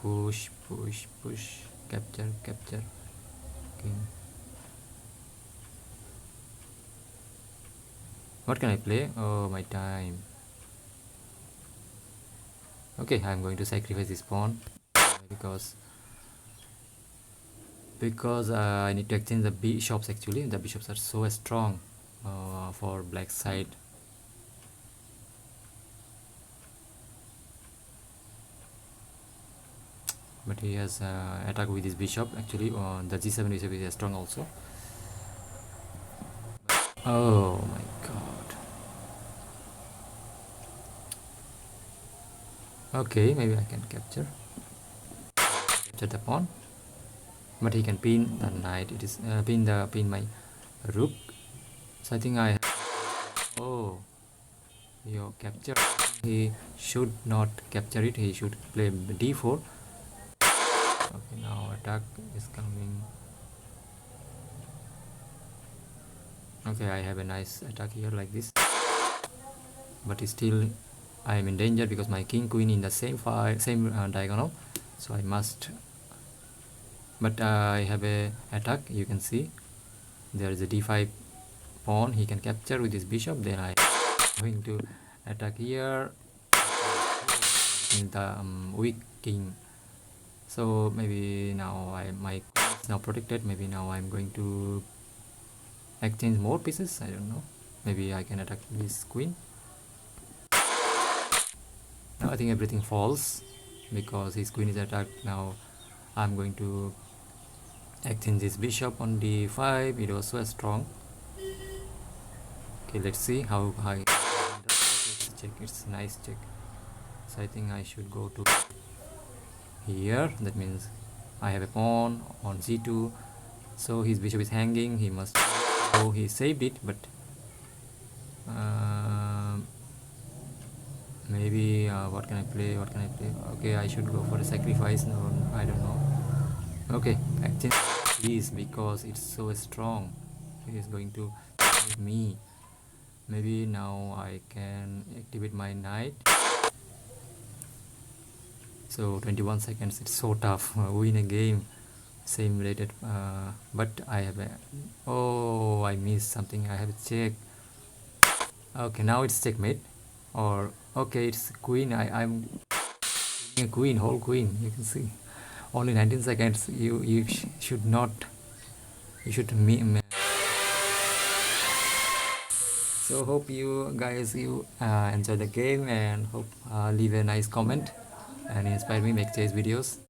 push, push, push, capture, capture, king. What can I play? Oh, my time. Okay, I'm going to sacrifice this pawn because I need to exchange the bishops. Actually, the bishops are so strong for black side. But he has attack with his bishop. Actually, the g7 bishop is strong also. Oh my god. Okay, maybe I can capture the pawn. But he can pin the knight. It is pin my rook. So I think I have, oh, you capture. He should not capture it. He should play d4. Okay, now attack is coming. Okay, I have a nice attack here like this. But still, I am in danger because my king queen in the same diagonal. So I must. But I have a attack. You can see there is a d5 pawn. He can capture with his bishop. Then I am going to attack here in the weak king. So maybe now my queen is now protected. Maybe now I'm going to exchange more pieces. I don't know. Maybe I can attack this queen. Now I think everything falls because his queen is attacked. Now I'm going to exchange this bishop on d5. It was so strong. Okay, let's see how high. It's check. It's nice check. So I think I should go to here. That means I have a pawn on c2. So his bishop is hanging. He must. Oh, he saved it, but maybe what can I play? What can I play? Okay, I should go for a sacrifice. No, I don't know. Okay, exchange this because it's so strong. He is going to hit me. Maybe now I can activate my knight. So 21 seconds. It's so tough. Win a game. Same rated. But I have a. Oh, I missed something. I have a check. Okay, now it's checkmate. Or okay, it's queen. I'm a queen, whole queen. You can see. Only 19 seconds. You should not. You should so hope you guys enjoy the game and hope leave a nice comment and inspire me make chase videos.